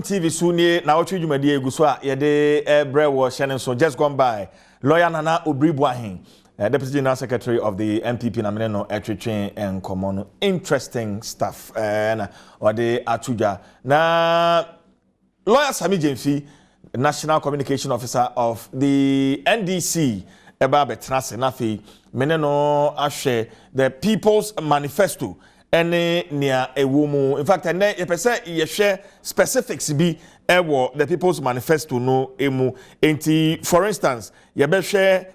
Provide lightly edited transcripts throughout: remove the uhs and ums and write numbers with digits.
TV Sunni Nnawotwe Jumadi Eguso a yede brewo hye so just gone by lawyer Nana Obribwahin Deputy General Secretary of the MPP na meneno etwetwen enkomo no interesting stuff na ode atuja na lawyer Sami Jemfi National Communication Officer of the NDC eba betrase na fe meneno ahwe the People's Manifesto ene nia ewumu in fact ene yepese yehwe specifics bi ewo the People's Manifesto no emu enti for instance yebehwe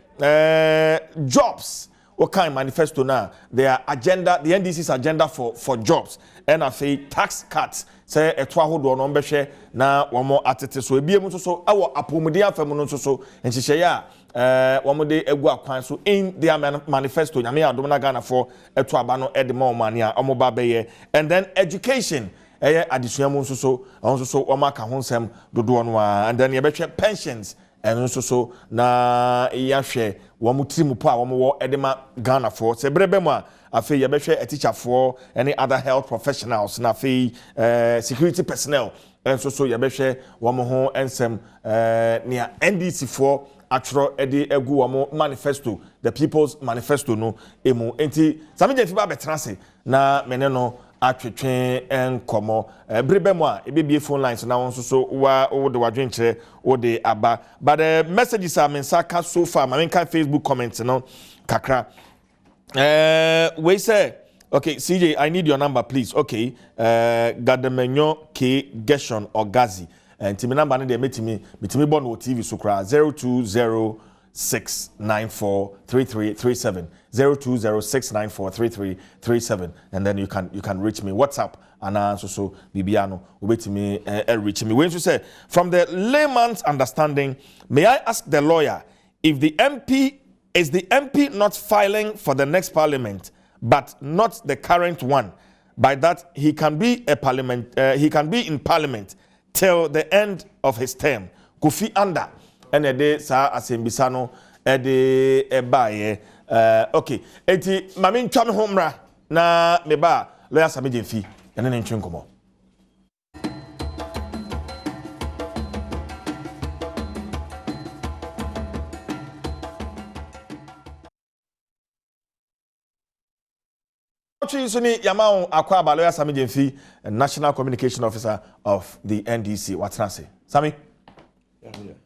jobs what kind manifesto na their agenda the NDC's agenda for jobs and a tax cuts say etwa hodo no behwe na womo atete so ebiemu so awo apomudi afam no so enhihye ya womo de egu akwan so in their manifesto nyame adom na Ghana for eto aba no edema omani a omo ba beye and then education adisuamu so womo aka ho nsem dodo no and then yebehwe pensions and so na yahwe womo timu po a womo wo edema Ghana for se brebe mu a afi yebehwe a teacher for any other health professionals na afi security personnel and so yebehwe womo ho ensem near NDC for atro edi egu womo manifesto the People's Manifesto no emu enti Sami Jemfi ba betrase na meneno atwetwen enkomo brebe mu a ebebie phone lines na won so wa de wadwenkyere wo de aba but the messages are mensaka so far ma menka Facebook comments no kakra we say okay CJ I need your number please okay Gademenyo K Gershon or Gazi and timi number no de metimi born wo TV so kra 0206943337 0206943337 and then you can reach me WhatsApp and so bibiano obetimi reach me when you say from the layman's understanding may I ask the lawyer if the MP is the MP not filing for the next parliament but not the current one by that he can be in parliament till the end of his term Kofi Anda and ede sa asembisa no ede ebaye okay enti mami ntwa me homra na me ba lawyer Sami Jemfi ene ne ntwe nkomo Suni Yamao Akwa lawyer Sami Jemfi, National Communication Officer of the NDC. What's Nancy? Sami?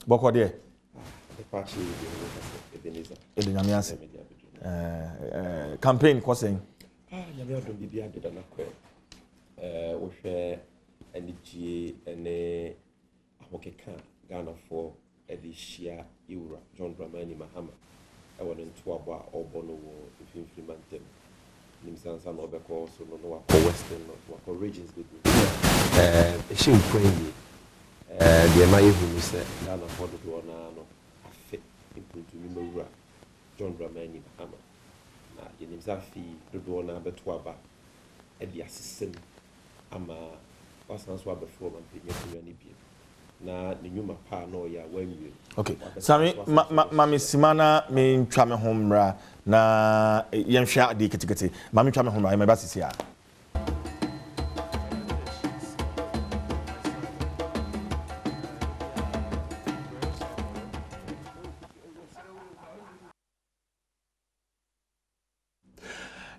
Boko de. Campaign what's saying? Ghana for Edishia Eura, John Dramani Mahama. I want to Tuaba or Bono if you implement them. Nimsan San Obeko, so no Western or regions with me. She praying the Amaya who said, Ghana for the one a fit into Nimura, John Dramani Mahama. In Nimsafi, the Dona Betuaba, and the assistant Ama was answered before and Pinay na ninyuma pa no ya wenwe okay Sami mami simana me ntwa me homra na yenhwa ade ketekete mami ntwa me homra me ba sisi a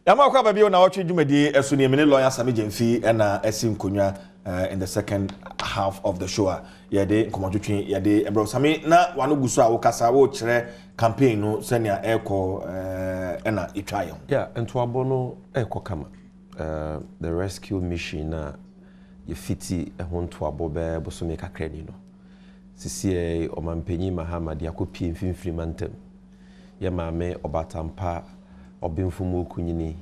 Yama kwa babi na watwe dwumadi esu ne mene lawyer Sami Jemfi na esim konwa in the second half of the show yede nkomotwetwe yede ebro Sami na wano guso a wo kasa wo kire campaign no senia eko na itwaye yeah entoabo no eko kama the rescue mission na ye fiti ehon toabo be bosome kakra ni no sisi omampanyi Mahama dia kopie mfimfiri mantem ye maame obatampa obemfumu kunyini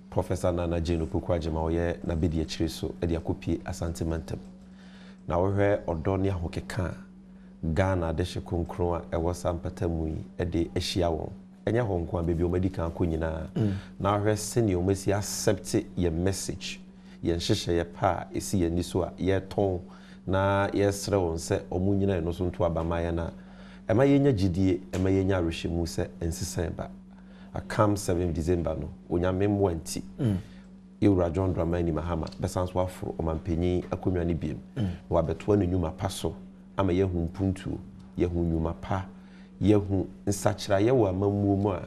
Professor Nana Jeno Pukwajema oye na bidi akire so e dia kopie asantementem na wo hwe odoni ahokeka Ghana de hye konkron a ewo sampatamu yi e de ehia won enye honko an bebi o medical konyina na hwe senior mesi accept your message ye nhihye ye pa esi ye niso a ye ton na ye sre won se omunyina no so nto abamaye na ema ye nya gidie ema ye nya rehwemu se ensisan ba come 7 December no onyame mwanti yewura John Dramani Mahama besan so afro omampanyi akonwa ne biem wa beto ne nyuma paso ama yehu mpuntu yehu nyuma pa yehu nsachira yewa mamuo mu a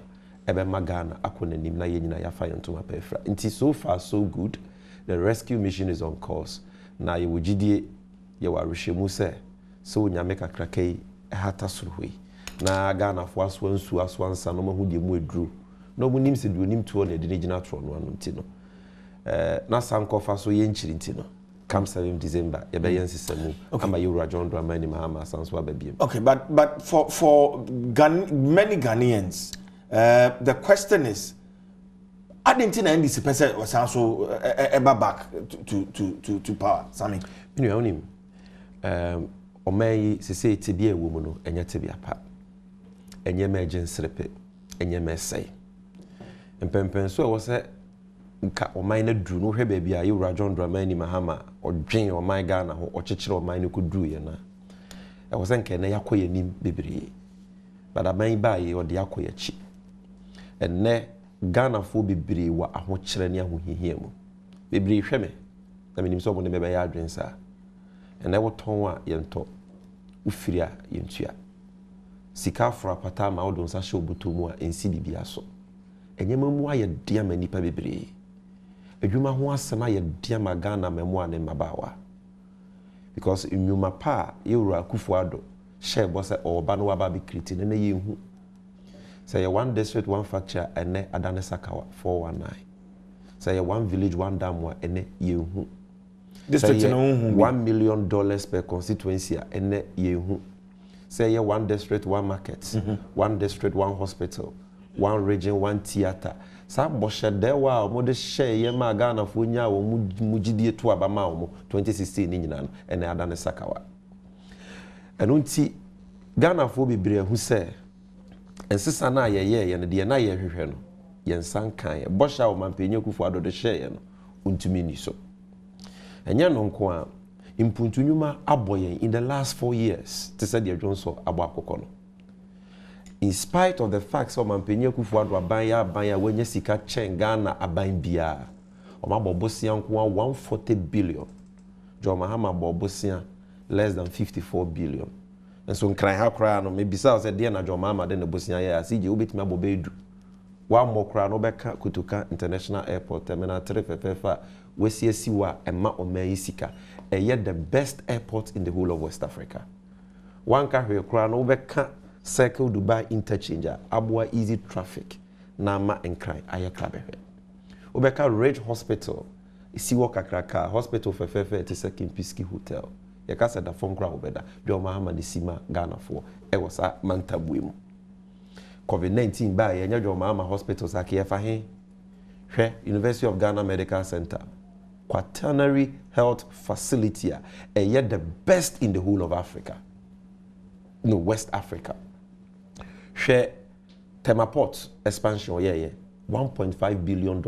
ebe magana akonanim na yenyina yafa yentoma pefra nti so far so good. The rescue mission is on course na yewu gidie yewa rehwemu se so nyame kakrakai hata suruhoi na Ghana fo aso ansu aso ansa no mahu de mu edru no mu nim se du nim tuo na de ne gina tro no anu nti no na sankofa so ye nchiri nti no come 7 December ebe yen sisemu ama yewura John Dramani Mahama sanso ababiem. Okay, but for many Ghanaians the question is Argentina NDC person was also ever back to power. Sammy. You know him. Omei se tibia woman no enye tibia pa. Enye emergency repe. Enye mesai. Empempen so was say nka omai na dru no hwe baabi a yewura John Dramani Mahama odwen omai Ghana ho okyekyere omai no kodru ye na. E was nka na yakoye nim bebre. But amai ba ye ode yakoye chi. Enne Ghana fo bebre wa ahokyere ne ahohihia mu. Bebre hweme. Na menim so mo ne bebe ya adwen sa. Enne wo ton a yento. Ufiri a yentua. Sika fra pata ma odon sa hye obotomu a ensi bibia so. Enyema mu aye dia ma nipa bebre. Adwuma ho asema ye dia ma Ghana memo ane mabawa. Because nyuma pa yewura Akufo-Addo share bo se oba no waba bi kriti ne ye hu. Say one district, one factory, ene Adane Sakawa 419. Say one village, one dam, ene yehu. District $1 million per constituency, ene yehu. Say one district, one market, one district, one hospital, one region, one theater. Sa boshe dewa mo de share ye ma Ghana fo nya wo mujidie to abama wo 2016 ni nyina no ene Adane Sakawa. Eno nti Ghana fo bebre hu se ensisa na ye ne na ye hwehwe no ye nsan kan ye bosha o mampanyi Akufo-Addo de share no untumi ni so enye no nko a impuntu nyuma aboyen in the last 4 years to say the Johnson abo akoko no in spite of the facts of mampanyi Akufo-Addo aban ya wenye sika chen Ghana aban bia o ma bobosia nko 140 billion John Mahama bobosia less than 54 billion. And so nkran ha kra no me bisa say de na John Mahama de na bosia ya asije obetimi abobedu wa mo kra no beka Kutuka International Airport terminal 3 fefa wesiasi wa ema omayi sika eye the best airport in the whole of West Africa. One ka hwe kra no beka Circle Dubai interchange abua easy traffic na ma nkran aye kra behwe obeka Ridge Hospital isiwo kakraka hospital fefa te second Piski Hotel yakasa da phone crowd obeda John Mahama de sima Ghana for e was a mantabuemu COVID-19 ba ye nya John Mahama hospitals akefa he hwe University of Ghana Medical Center quaternary health facility yet the best in the whole of Africa, no, West Africa. Share Temaport expansion $1.5 billion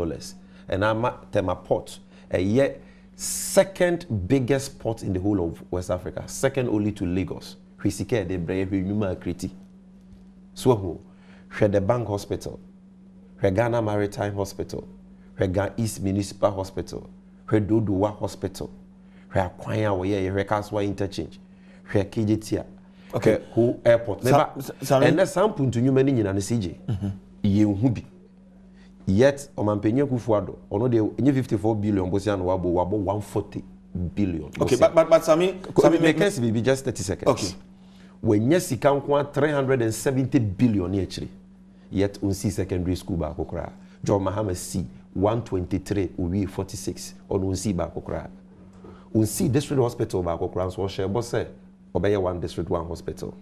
and I'm Temaport yet second biggest port in the whole of West Africa, second only to Lagos. Hwisike de brave Numa Kriti. So share the Bank Hospital, Ghana Maritime Hospital, Ghana East Municipal Hospital, Dodowa Hospital, Kwanya Waye, Rekaswa Interchange, KJT, okay, who airport. And that's something to you many in an CJ. Hubi. Yet, Omampenye Akufo-Addo, ono de 54 billion, Bosian Wabo 140 billion. Okay, but Sami, make be just 30 seconds. Okay. When yes, he can 370 billion actually. Yet, unsi secondary school ba kokra. John Mahama C 123, we 46 on unsi ba kokra. Unsi district hospital ba kokra so share boss say obey one district one hospital.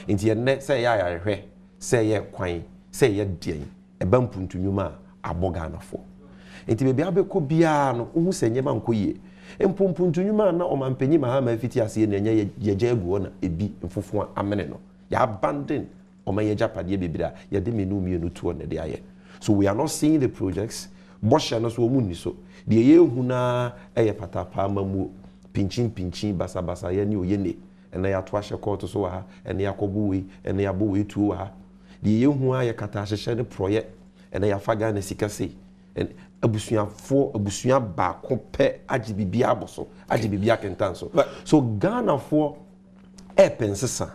Inti net say ya hwe, say ye kwan, say ye dien. Eba mpuntu nyuma abogana fo. Inti bebi abeko bia no hu se nyema nkoye. Mpuntu nyuma na Omampenyi Mahama fiti ase na nya yeje aguo na ebi mfofo amene no. Ya abandon omaye japade bebira ye de menu mienu tuo ne de aye. So we are not seeing the projects. Bosha no so mu ni so. De ye hu na eye patapa mamu pinchin basa ye ni oyene. Ena ya to ahye court so ha, ena ya kobuwe, ena ya bowe tu ha. De ye hu aye kata ahye ne project ena ya faga na sika sei. abusua ba ko pe agi bibia aboso agi bibia kentan so Ghana for pensesa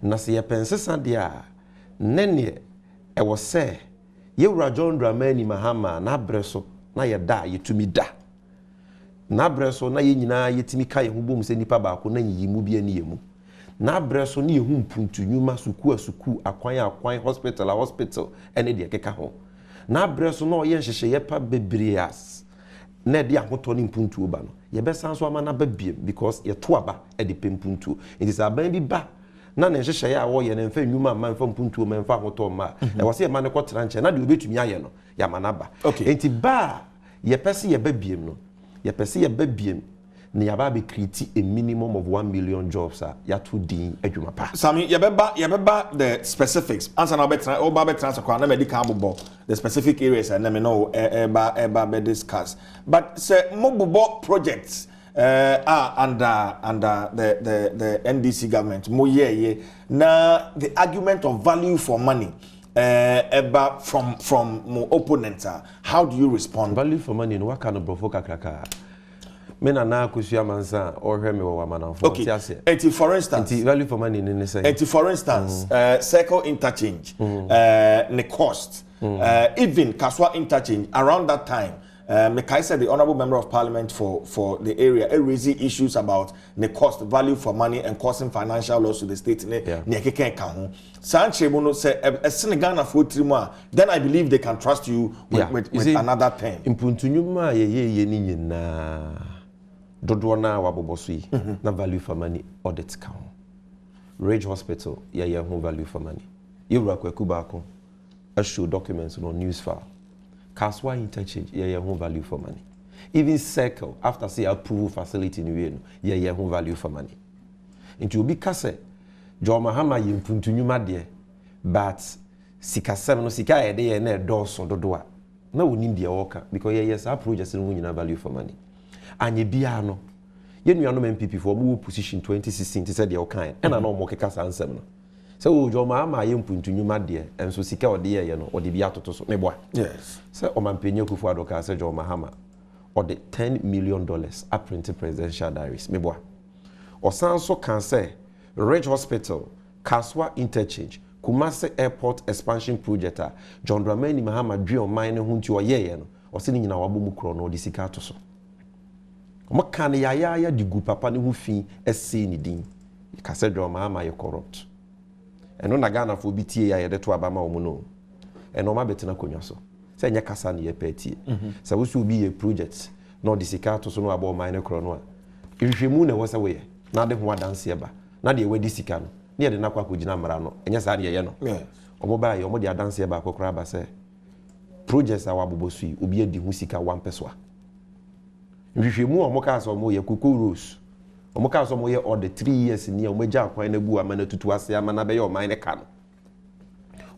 na se ye pensesa dia nene e wo se yewura John Dramani Mahama na breso na ye da yetumi da na breso na ye nyina yetimi ka ye hubom se nipa ba ko na yimu bia ne yemu na breso ne ye hu mpuntu nyuma suku akwan hospital ene de keka ho na breso no ye nhyehyɛ ye pa bebrias na de ahoto ne mpuntu ba no ye be sanso ama na ba biem because ye to aba e de pempuntu it is aban bi ba na ne nhyehyɛ ye a wo ye ne mfa nwuma ma mfa mpuntu ma mfa ahoto ma e wo se ye ma ne kɔtra nkyɛ na de obetumi aye no ya ma na ba enti ba ye pese ye ba biem no ye pese ye ba biem ne yaba be create a minimum of 1 million jobs ya to din adwuma pa Sami ye beba the specifics answer na betra o ba betra so kwa na medical bobo the specific areas and me know eba be discuss but say mobobo projects under the NDC government mo ye na the argument of value for money eba from mo opponents how do you respond? Value for money no what kind of provoke kraka mena na akusua mansa or hwe me wa manafo okay enti for instance value for money ni say enti for instance circle interchange the cost even Kaswa interchange around that time Mekai said the honorable member of parliament for the area raising issues about the cost value for money and causing financial loss to the state ne keke ka ho sanche no say Senegal for trimo then I believe they can trust you with another thing impuntunyuma ye ni nyina dodo na waboboso yi na value for money audit ka ho Rage Hospital ye ho value for money yewura kwaku ba ko a show documents no news file Kaswa interchange ye ho value for money even circle after say approve facility ni we no ye ho value for money into obi kase John Mahama ye mpuntunyuma de but sika sem no sika ye de ye na doso dodo a na wonim de woka because ye yes project no nyina value for money anye bia no ye nuanom MPP for mo position 2016 te said de wokan e na no mo keka sansem no se o John Mahama ye mpuntunyuma de enso sika ode ye no ode bia toto so meboa yes se o mampenye kufu adoka se John Mahama ode $10 million a printed presidential diaries meboa o sanso kan say Rage Hospital Kaswa interchange Kumasi airport expansion project John Dramani Mahama dwe o mine ho nti o ye no o se ni nyina wabo mu kro no ode sika to so o kan ya di gu papa ne ho fi ese ni din ka se John Mahama ye corrupt eno na Ghana fo bi tie ya ye de to abama o mu no eno ma betina konwa so se nya kasa ne ye patie se wo so bi ye project no ode sika to so no abo mine kro no a ihwehwemu na wo se we na de ho adanse ba na de we di sika no ne de nakwa kogina mara no enya sa de ye no omo ba ye omo de adanse ba akokora ba se projects a wabobosu yi obi edi hu sika 1 peso nhwehwemu omo ka so omo ye Koko Rose omo ka so omo ye order 3 years ni omo gya akwan na bu amana tutu ase amana be ye o man ne ka no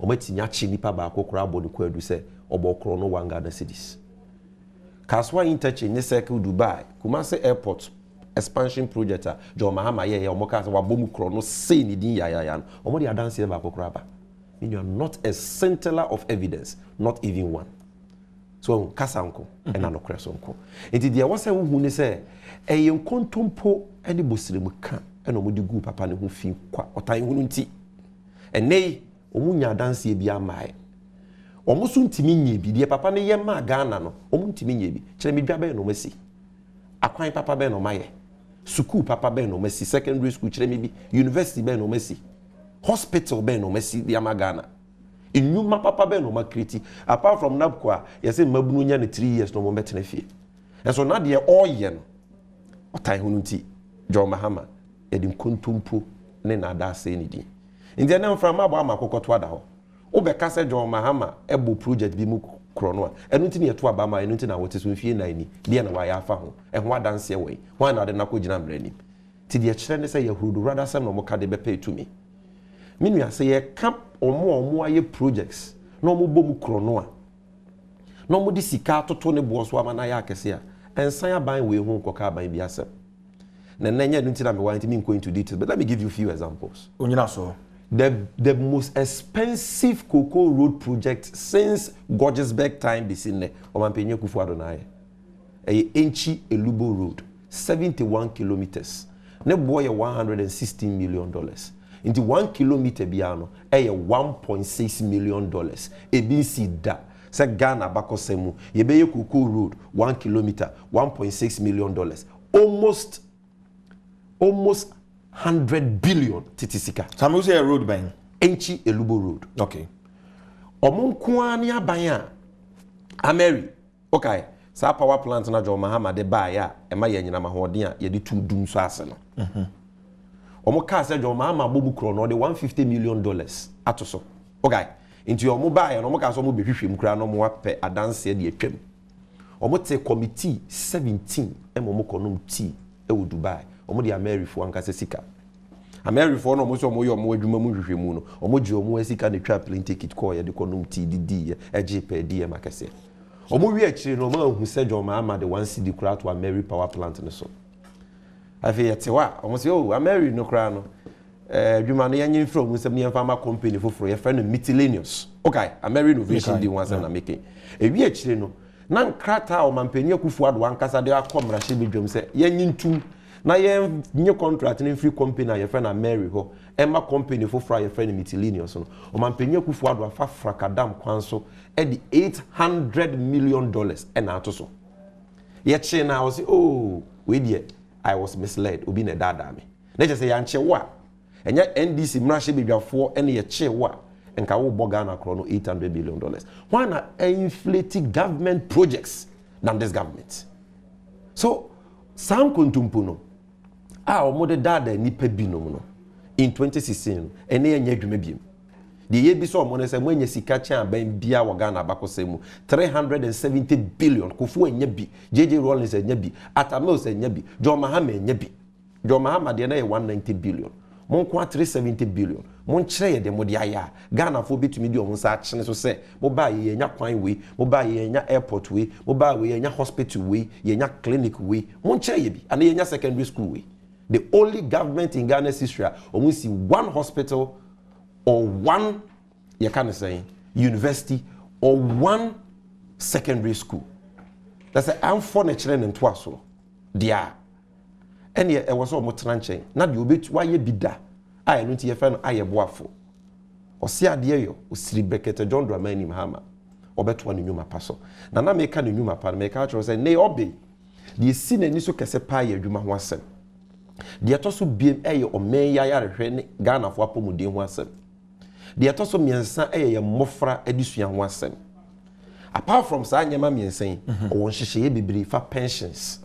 omo tinya chi nipa ba akokora abo de ko adu se obo kro no 1 Ghana cedis Kaswa interchange ne circle Dubai Kumasi airport expansion project John Mahama ye omo ka so wabomu kro no say ni din ya no omo de adanse ba akokora ba you are not a scintilla of evidence not even one so kasanko ena no kresonko enti dia wose wo hu ne se eye nkontompo ene bosiremu ka ena mo de gu papa ne ho fi kwa otan hu nti enei omunya danse bi amae omo so ntimi nye bi de papa ne ye ma Ghana no omo ntimi nye bi kire me dwabe no masi akwan papa be no maye school papa be no masi secondary school kire me bi university be no masi hospital be no masi de ama Ghana inyuma papa be no makriti apart from napkwa yese mabunu nya ne 3 years no mo betene fie enso na de oye no otan hu nti John Mahama edim kontumpo ne na da ase ni di ndi na mfra ma ba makokoto ada ho obeka se John Mahama ebo project bi mu kro no enu nti ne yeto aba ma enu nti na wote so fie na ni bia na wa ya afa ho ho adanse we ho na de na ko gina mrani ti de kire ne se yahudu rather sem no mo ka de bepa etumi minu ase ye camp omo aye projects no mo bom kro no a no mo di sika toto ne bo so amana ya akese a ensan aban we hu nkoka aban bi asem na nanya nti na me want me go into details but let me give you a few examples onyina so the most expensive cocoa road project since Gorgesburg time be seen there. Omampenye Kufuor na ye. Enchi Elubo Road, 71 kilometers. Ne boy $116 million. Into 1 kilometer biano, $1.6 million. ABC da. Se Ghana bako semu. Yebeye cocoa road, 1 kilometer, $1.6 million. Almost 100 billion titisika. Some say a road bang. Enchi Elubo Road. Okay. Omunkwani abanya. Ameri. Okay. Sa power plant na jo Mahama de ba ya ema ye nyina mahoden a ye de tu dum so ase no. Omo ka se jo Mahama bobu kro no de $150 million atoso. Okay. Into omo ba ya no omo ka so omo behwehwem kra no omo apɛ adanse de atwam. Omo te committee 17 omo konom tea e wo Dubai. Omo de Ameri fo ankase sika. Ameri fo no omo so omo ye omo adwuma mu hwehwemu no. Omo gi omo asika ne twa plane ticket call ye de konom tea di eje pe di e makase. Omo wi akire no ma hu se John Mahama de one city kura to Ameri power plant ne so. Afi yete wa omo se oh Ameri no kura no adwuma no yenyin from mu se me farmer company foforo ye friend Miscellaneous. Okay, Ameri innovation di one na making. E wi akire no na nkrata o mampani Kufuor do ankasa de akomra hye bedwam se yenyin tum na yen nye contract ne free company ye friend Ameri ho emma company foforo ye friend Miscellaneous no o mampani Kufuor do afa frakadam kwanso e di $800 million and ato so ye che na o say oh we there I was misled obi na dada me na je say ya nche wa enya NDC mrahye bedwafo ene ye che wa enka wo boga na kro no $800 billion why na inflating government projects than this government so sam kontumpo no omo de dada nipa binom no in 2016 ene enya adwuma biem the year bi so omo ne se mo enya sika chan ban bia wo Ghana bakosemu $370 billion Kufuor enya bi JJ Rawlings enya bi Atamils enya bi John Mahama enya bi John Mahama de na ye $190 billion mon kwa $370 billion mon kire ye de mo de aya Ghana fo betumi di omo sa kine so se mo ba ye enya kwan we mo ba ye enya airport we mo ba we enya hospital we ye enya clinic we mon kire ye bi and ye enya secondary school we the only government in Ghana's history omo see one hospital or one you can say university or one secondary school. That's a I'm for the children in Twaso. Dia. And yet I was almost tranching. Not you bit why you be da. I don't your friend I boafo. Or see a dear you, or see Beckett John Dramani Mahama. Or bet one in Numa Paso. Nana make a Numa Pan make out say nay obey. The sin and niso casepa Juma wasem. The atosu beam a or may ya Ghana for Apomudi wasem. The atoso miensa ye mofra edisuan wasem. Apart from sa nyama miensa o nhihye bibiri fa pensions.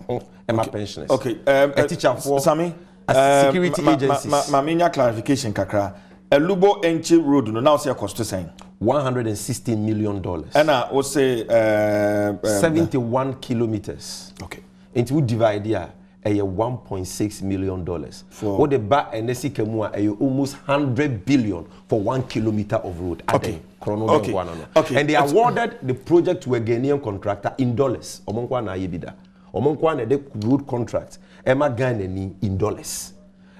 Pensioners. Okay, a teacher for Sami security agencies. Maminya clarification kakra. Elubo Enchi Road no now say cost to saying $116 million. And I will say 71 kilometers. Okay. Into divide here $1.6 million. What the back and the Sikamua almost $100 billion for 1 kilometer of road. Okay. Okay. And they awarded the project to a Ghanaian contractor in dollars. Omonkwa na yebida. Omonkwa na the road contract. Emma Ghanaian in dollars.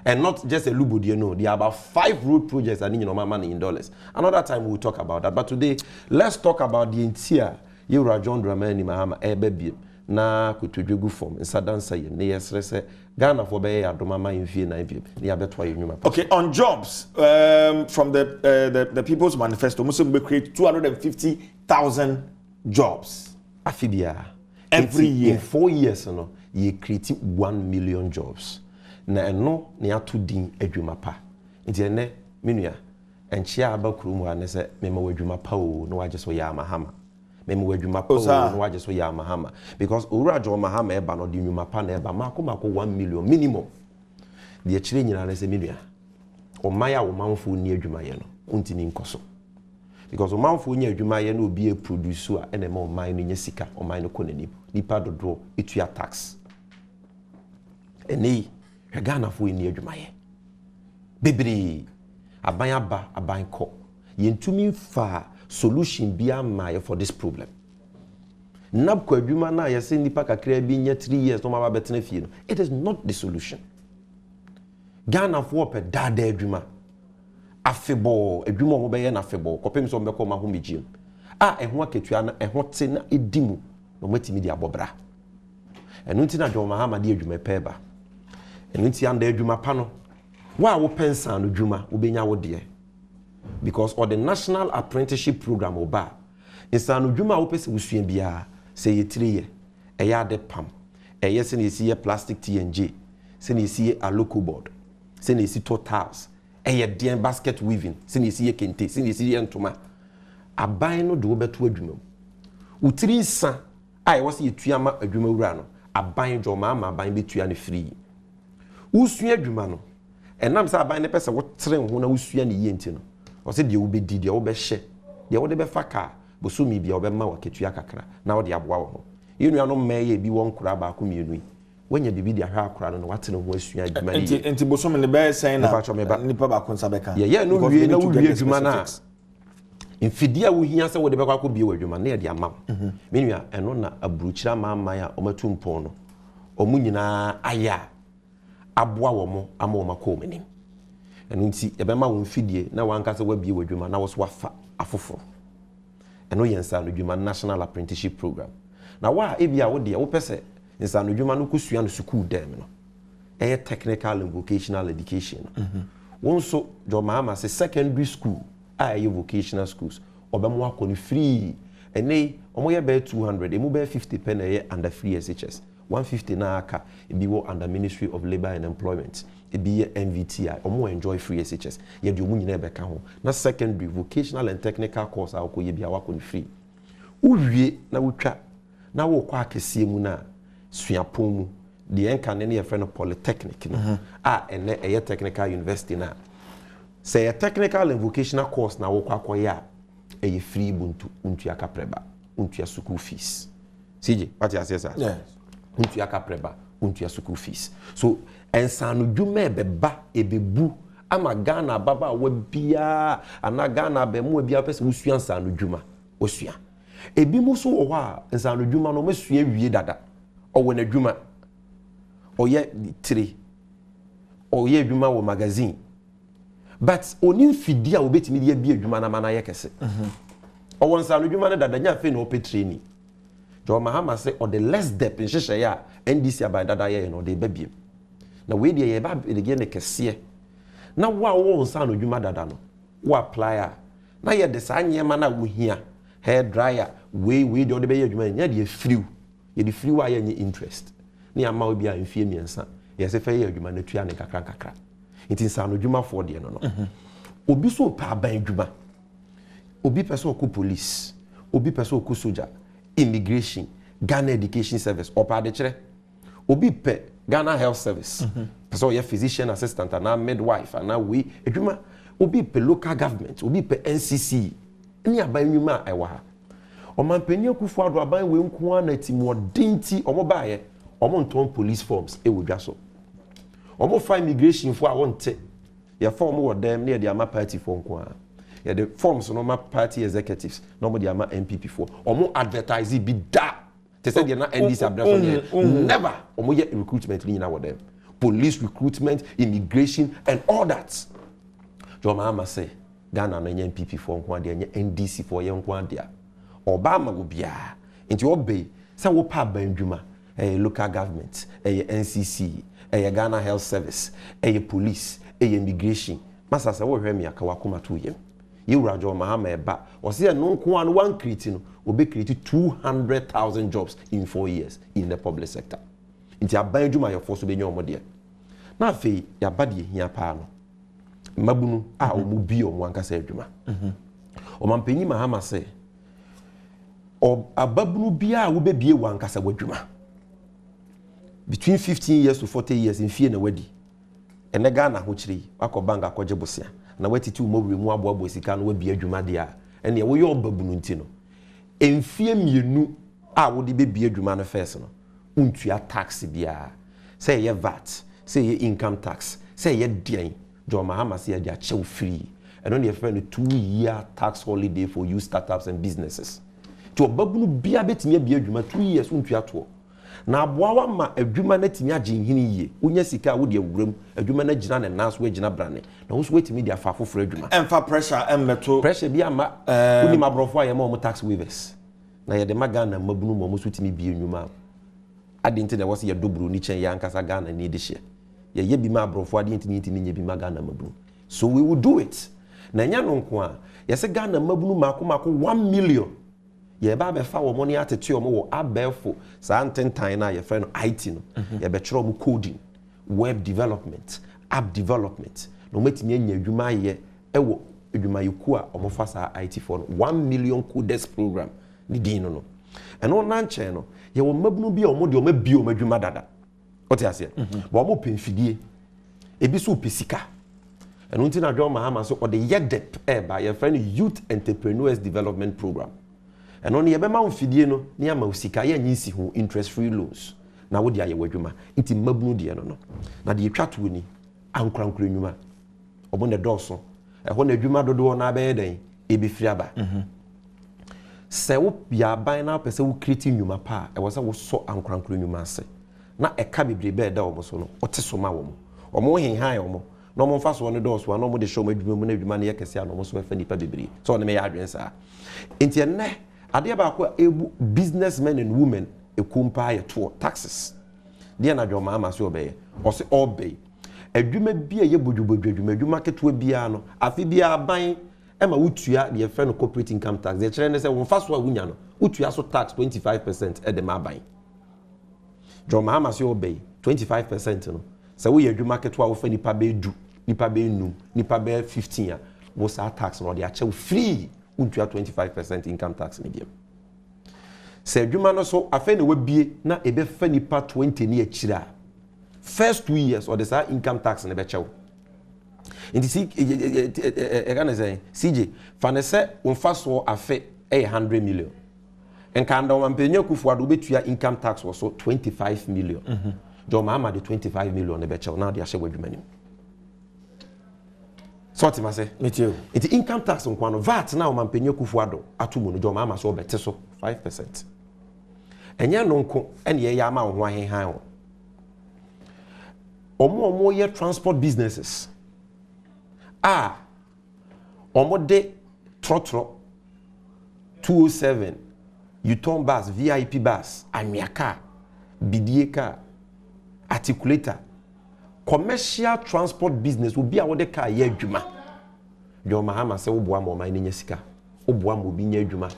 And not just a Lubo, you know. There are about 5 road projects that need money in dollars. Another time we'll talk about that. But today, let's talk about the entire John Dramani Mahama Ebe na kutudwegu form nsadansa ye ne yesrese Ghana for be adoma ma mfie na biem ne abetwa yenyuma. Okay, on jobs from the People's Manifesto Muslim will create 250,000 jobs afibia every year. In 4 years no ye create 1 million jobs na eno ne ato din adwuma pa nti ene menua enchia abakuru mu anese mema wadwuma pa o no waje so ya mahama memu wadwuma pa no waje so ya mahama because owura John Mahama eba no di nwuma pa na eba mako 1 million minimum de akire nyina na se menua o maya wo manfo ni adwuma ye no ntini nkoso because o manfo ni adwuma ye no obi e produce a ene ma o man no nya sika o man no konani nipa dodo etua tax eni Ghana fo ni adwuma ye bebre aban aba aban ko yentumi fa solution bia ma for this problem. Nab kwa adwuma na ya se nipa kakra bi nya 3 years no ma betena fie no. It is not the solution. Ghana for pe dada adwuma. afebo adwuma mo bɛyɛ na afebo kopem so mbɛkɔ ma ho megiem ɛho aketua na ɛho te na edimu no matimi di abobra ɛno nti na John Mahama di adwuma pɛba ɛno nti anda adwuma pa no wa wo pensa no dwuma wo benya wo de because or the national apprenticeship program oba insa no dwuma wo pese wusua bia sɛ yɛ 3 year ɛyɛ ade pam ɛyɛ sɛ na esi yɛ plastic TNG sɛ na esi yɛ aloco board sɛ na esi totals ɛyɛ den basket weaving sɛ na esi yɛ kente sɛ na esi yɛ ntoma aban no de wo beto adwuma wo 3 nsa a ɛwɔ sɛ yɛtua ma adwuma wura no aban John Mahama aban betua ne free wusua adwuma no ɛnam sɛ aban ne pɛ sɛ wo tere ho na wusua ne yie nti no ɔsɛ deɛ wo bɛdi deɛ wo bɛhyɛ deɛ wo de bɛfa ka bosomi bia wo bɛma wa ketua kakra na wo de aboa wo ho yenu no mɛyɛ bi won kura ba ko mienu yi wanya bibi de ahwa akura no watene ho asua adwuma ne enti bosomi ne bɛyɛ sɛn na nipa ba ko nsa bɛka yɛ no wie na wo wie adwuma na mfidia wo hia sɛ wo de bɛkɔ akɔ bie wo adwuma na yɛ de ama menua ɛno na aburukyira maaman a ɔmatu mpɔn no ɔmu nyinaa aya aboa wo mo ama wo makɔ manim ɛno nti yɛbɛma wo mfidie na wanka sɛ wabie wo adwuma na wo so wafa afoforo ɛno yɛ nsa no adwuma national apprenticeship program na wa ebia wo de wo pese nsa no adwuma no kosua no school dem no ɛyɛ technical and vocational education won so John Mahama se secondary school a ɛyɛ vocational schools obɛmo akɔ no free ɛne ɔmo yɛ bɛ 200 emu bɛ 50 pen ɛyɛ under free SHS 150 na aka ebi wo under Ministry of Labour and Employment ebi yɛ MVTI ɔmo enjoy free SHS yɛ de ɔmo nyina ɛbɛka ho na secondary vocational and technical course a akɔ yɛ bia wakɔ no free uwie na wotwa na wo kwa akese mu na suapon mu de enka ne ne yɛfrɛ no polytechnic no a ene ɛyɛ technical university na say a technical and vocational course na wo kwa akoya ɛyɛ free buntu untu akapreba untu school fees CJ what you say sir yes untu akapreba untu school fees so ensanu dwuma ebeba ebebu ama Ghana baba wa bia ana Ghana be mu bia pese usua ensanu dwuma osua ebi mu so wo a ensanu dwuma no masua wie dada owo na dwuma oye 3 oye dwuma wo magazine but onim fidia obetimi de bia dwuma na mana yekese owo ensanu dwuma na dada nya fe na ope training John Mahama say or the less depth in hyehyɛ ya NDC aban dada ye no de babiem na we de ye ba de ne kese na wa wo ensanu dwuma dada no wo apply na ye de saa nyema na wo hia hair dryer we de ode be ye dwuma nya de free ye de free wa ye nye interest ni ama obi a mfie miensa ye se fe ye dwuma na tua ne kakra nti nsanu dwuma for de no obi so pa aban dwuma obi person ko police obi person ko soldier immigration Ghana education service opa de kire obi pe Ghana health service person ye physician assistant na midwife na we edwuma obi pe local government obi pe NCC ni aban nwuma e wa ha omanpanyin kufu ado aban we nko na timodinti omo baaye omo nton police forms e wodwa so omo fa immigration fo a wonte ye form wo dem na ye de ama party fo nko a ye de forms no ma party executives no mo de ama MPP fo omo advertise bi da te say de na NDC abdafo never omo ye recruitment ni na wo dem police recruitment immigration and all that John Mahama say Ghana na nye MPP fo nko de nye NDC fo ye nko de a Obama go bia nti obey say wo pa bandwuma local government NCC Ghana health service police immigration masa say wo hwe me aka wakoma to yem yewura John Mahama eba o say no nko an one create no obe create 200,000 jobs in 4 years in the public sector nti abandwuma ye force be nya omode na afei ya bade hia pa no mabunu a omu bi omu ankasa adwuma omampanyi Mahama say ababunu bia wo bebie wankasa wadwuma between 15 years to 40 years in fie na wadi ene Ghana ho kire akobanga akogye bosia na watiti umowre mu aboabo sika no wabie adwuma dia ene wo ye obabunu nti no emfie mienu a wo de bebie adwuma no first no untua tax bia say ye VAT say ye income tax say ye dian John Mahama say dia chew free eno ne fe no 2-year tax holiday for you startups and businesses to babunu bia betimi abia adwuma 2 years untua to na aboawa ma adwuma na timi agye nhini yie wonya sika wo de awuram adwuma na gina ne naso we gina brane na wo so wetimi de afa afoforo adwuma emfa pressure emmeto pressure bi ama woni mabrofo aye ma o tax waivers na ye de magana mabunu mo so timi bi enwuma ade nti na wo se ye dobru ni chen ya ankasa Ghana ni de hye ye bi mabrofo ade nti nye bi magana mabunu so we will do it na nya no nko a ye se Ghana mabunu mako 1 million ye ba be fa wo money atete o mo wo abefo sa antentan na ye friend IT no ye be kire o mo coding web development app development no metimi anya adwuma ye ewo adwuma yeku a o mo fa sa IT for 1 million coders program ni din no eno na nche no ye wo mabunu bi o mo de o ma bi o madwuma dada o te ase bo mo penfidie ebi so pesika eno nti na dwo mahama so o de yedep ba ye friend youth entrepreneurs development program eno ne yebema mfidie no ne ama usika ye nyinsi ho interest free loans na wo de aye wadwuma nti mabunu de no na de twato ni ankrankra nwuma obo ne doso ho na adwuma dodo na abaye den ebefiri aba se wo bia ban na pese wo create nwuma pa e wo se wo so ankrankra nwuma ase na eka bebrebe da wo so no oteso ma wo mo henhan wo no mo fa so ne doso no mo de show ma adwuma mu na adwuma ne yakese no mo so fa nipa bebrebe so ne me ya adwen sa nti enne ade ba ko ebu businessmen and women ekumpa ye to taxes de na dwo ma so obeye o se obey adwuma bia ye bodwobodwa adwuma keto bia no afi bia ban ema wutua de fe no corporate income tax de kire ne se won fa so awunya no wutua so tax 25% e de ma ban dwo ma so obey 25% no se wo ye adwuma keto a wo fa nipa be du nipa be nu nipa be 15 a wo sa tax no de a che free untua 25% income tax ni biam se adwuma no so afa na wabie na ebe fa nipa 20 ni akira first 2 years or the sa income tax ne be chew nti si gana say CJ fa ne se wonfa so afa 100 million enka ndo mampenya kufuado betua income tax was so 25 million do mama de 25 million ne be chew na de ahye wadwuma nim sorti ma se metio iti income tax nkwano VAT na o mampenye kufuado atomu no joma ama so bete so 5% enya no nko ene ye ya ma ho ahenhan ho omo ye transport businesses omo de trotro 207 Uton bus VIP bus amiaka bidie car articulator commercial transport business will be a de car ye adwuma jo mahama se oboa mo man nya sika oboa mo bi nya adwuma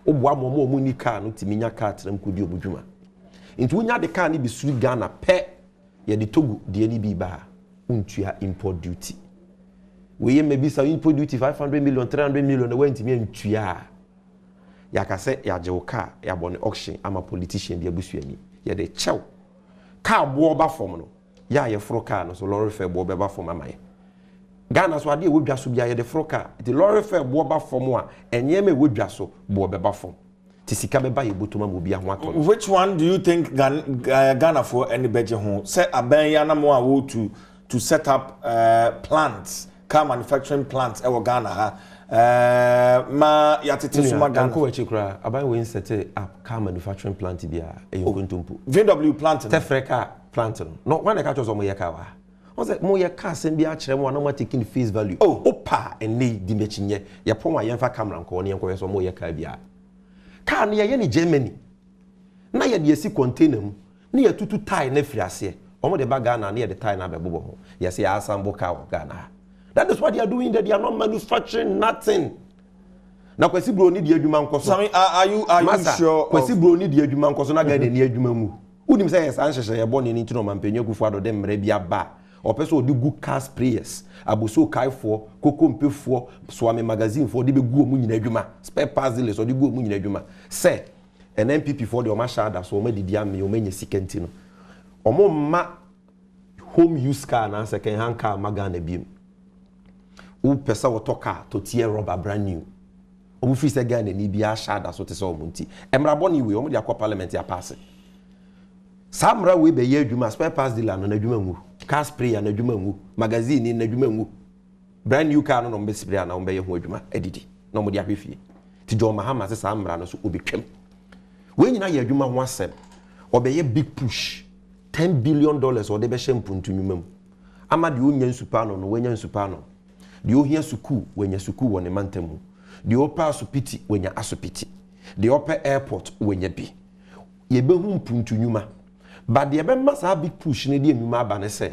oboa mo ni car no timi nya car tram kodi obudwuma nti wonya de car ni bi suri Ghana pe ye de togu de ni bi ba untua import duty we ye maybe sa import duty 500 million 300 million na wantimi antua ya ka se ya je wo car ya bone auction ama politician bi abusuani ye de chew car bo ba form no ya ye fro car no so lorry fare bo beba form amaye Ghana so ade wodwa so bia ye de fro car the lorry fare bo ba form a enye me wodwa so bo beba form ti sika beba ye botoma mo bia ho ato which one do you think Ghana for any beje ho say aban ya na mo a wo to set up plants car manufacturing plants e wo Ghana ha ma yatete so ma Ghana ko wachi kra aban we set up car manufacturing plant bia e yo kontompo VW plant Tefreka plant no when I catch us mo ye car wa on say mo ye car sem bia kire mo na mo taking face value opa ene di mechinye ye pon wa ye fa camera nko ne nko ye so mo ye car bia car ne ye ni Germany na ye de esi container mu ne ye tutu tie na firi ase o mo de ba Ghana na ye de tie na bebobo ho ye say asambo car wa Ghana. That is what they are doing, that they are not manufacturing nothing. Na kwesi bro ni di adwuma nkoso. So are you sure kwesi bro ni di adwuma nkoso na Ghana ni adwuma mu. Unim say yes anhyehyɛ ye bɔ ne nti no mampanyo kufu ado dem mra bia ba. Opeso odi gu car sprayers, aboso kaifo, kokompefo, swame magazine for de be gu omu nyina adwuma. Spare parts dealers odi gu omu nyina adwuma. Say an MPP for the oma shada so o ma didi am o manya sikenti no. Omo ma home use car na second hand car magana biem. U pesa wotoka to tie rubber brand new. Omu free say Ghana ni bia shada so te so omunti. Emra boni we omu de akwa parliament ya pass. Samra we be ye adwuma spare parts dealer no na adwuma ngu. Car sprayer na adwuma ngu. Magazine ni na adwuma ngu. Brand new car no be sprayer na ombe ye ho adwuma edidi. Na omu de ahwefie. Ti John Mahama se samra no so obetwem. We nyina ye adwuma ho asem. obeye big push $10 billion or de be shempuntu nyumam ama de onya nsupano no wenya nsupano de ohia suku wenya suku woni mantamu de opa asupiti wenya asupiti de opa airport wenya bi ye behu mpuntu nyuma but de be masa big push ne de nyuma aba ne se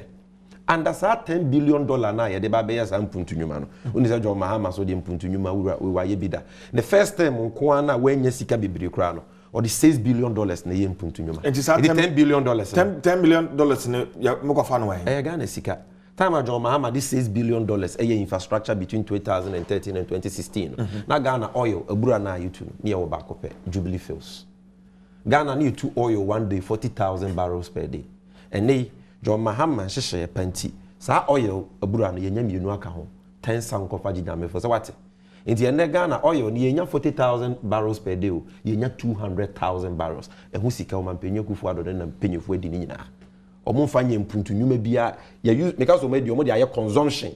under $10 billion na ye de ba be ya sa mpuntu nyuma no oni se John Mahama so de mpuntu nyuma wa ye bida the first time nko na wenya sika bibiri kra no or the $6 billion na ye mpuntu nyuma it is $10 billion $10 billion ne ya moko fa no wa Ghana sika time John Mahama this $6 billion infrastructure between 2013 and 2016 na Ghana oil abura na yitu ne wo ba kope Jubilee Fields Ghana need to oil one day 40,000 barrels per day and John Mahama hyehyɛ panti saa oil abura no yenya mienu aka ho 10 sankofa gigame for so what nti ene Ghana oil ni yenya 40,000 barrels per day yenya 200,000 barrels ehu sika o mampenye kufu adode na mpenyefo adi ni nyina omo mfanye mpuntu nyuma bia ya use because omo di omo di aye consumption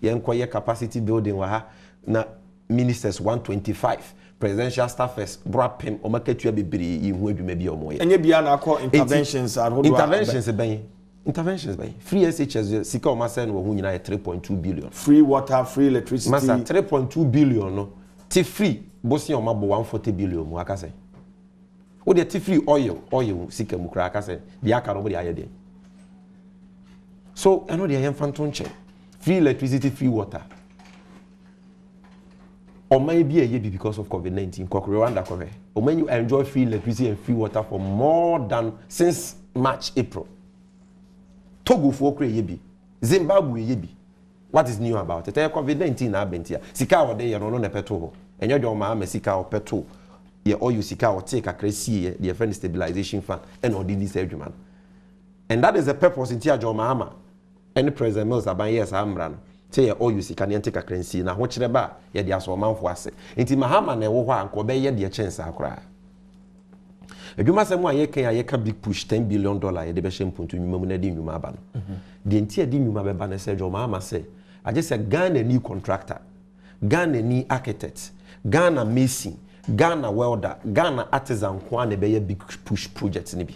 yenkoye capacity building wa ha na ministers 125 presidential staffers brapem o maketua bebiri ihu adwuma bia omo ye enye bia na akọ interventions by free SHS sika o ma say no ho nyina 3.2 billion free water free electricity masa 3.2 billion no ti free bosi o ma bo 140 billion mu aka say o de ti free oil sika mu kra aka say dia aka no bo de aye de so eno de yem fanton che free electricity free water or maybe a year because of COVID-19 Rwanda cover or when you enjoy free electricity and free water for more than since March April Togo for yebi Zimbabwe yebi what is new about it COVID-19 na bentia sika wo de ye no petrol enyo de o ma sika o petrol ye oil sika o take akresi the friend stabilization fund and all this adwuma and that is the purpose in tia John Mahama any president Mills aban yes amra no say ye oil sika ne take akresi na ho kire ba ye de aso manfo ase enti Mahama na wo ho anko be ye de chance akra adwuma semu a ye ka big push $10 billion ye de be shempuntu nyuma mu na di nyuma aba no de enti adi nyuma be ba na say John Mahama say aje say Ghana ni contractor Ghana ni architect Ghana mason Ghana welder Ghana artisan kwa na be ye big push projects ni bi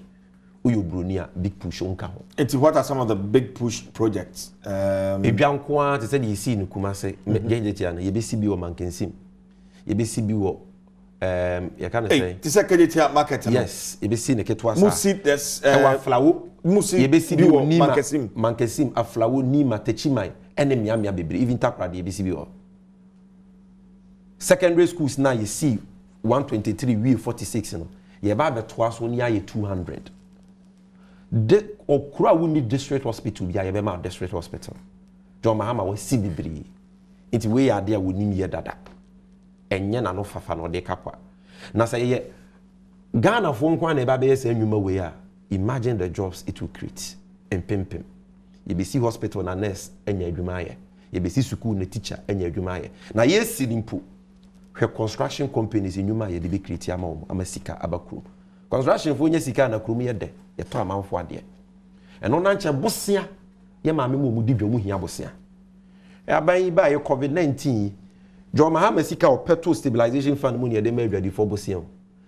uyo bronia big push onka ho enti what are some of the big push projects edwan kwa te say the see ni kuma say genje tia na ye be si bi o mankensim ye be si bi wo you can say this is a market yes you be see neketwa sa musi this flawo musi you be see bi ni mankesim aflawo ni matechimai ene miamia bebre even takrade you be see bi secondary schools now you see 123 we 46 no ye ba beto aso ni aye 200 de okura we need district hospital bia ye be ma district hospital John Mahama we see bebre it we are there we need ye dada enye na no fafa no de kapwa na say ye Ghana fo nkwa na eba be yes enwuma we a imagine the jobs it will create empempem ye be see hospital na nurse enya adwuma ye ye be see school na teacher enya adwuma ye na ye si limpo hwe construction companies enwuma ye de be create ama sika abakru construction fo nya sika na krum ye de ye to amanfo ade eno na nche bosia ye maame mu di dwom hia bosia e aban ba ye COVID-19 John Mahama sika o petrol stabilization fund mu ne de ma adwadi for bosia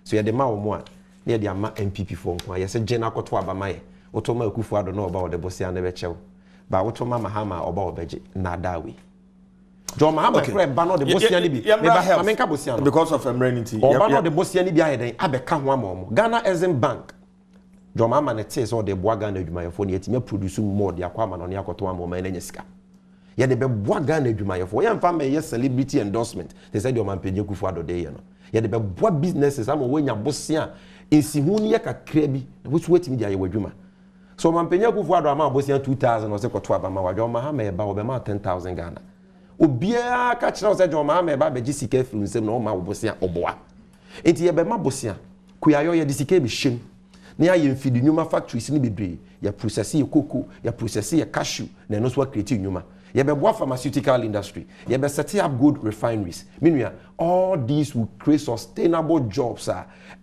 so ye de ma wo mo a ne de ama MPP for nko ye se gena koto abama ye oto ma akufu ado na oba o de bosia na be chew ba oto ma Mahama oba obeje na dawe John Mahama kre ba no de bosia ni bi me ba menka bosia no because of emergency oba no de bosia ni bi ayeden abeka ho amom Ghana Exim Bank John Mahama ne tse so de boa Ghana adwumayefo ne yetime produce more de akwa ma no ne akoto amom na nya sika ye de be boa Ghana adwumayefo ye mfa me ye celebrity endorsement they said your man penye kufu ado de ye no ye de be boa businesses am wo nya bosia ensihu ni ye kakra bi which wetimi dia ye wadwuma so man penye kufu ado ama bosia 2000 no se koto abama wa John Mahama ye ba wo be ma 10,000 Ghana obia ka kira se John Mahama ba be gisika firu nsem no ma wo bosia oboa enti ye be ma bosia kuyayo ye disika bi hjem na ye mfidi nyuma factories ni bebre ya process ye cocoa ya process ye cashew na no so create nyuma ye be boa pharmaceutical industry ye be set up good refineries meanwhile all these will create sustainable jobs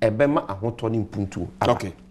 ebe ma ahoto ni mpuntu okay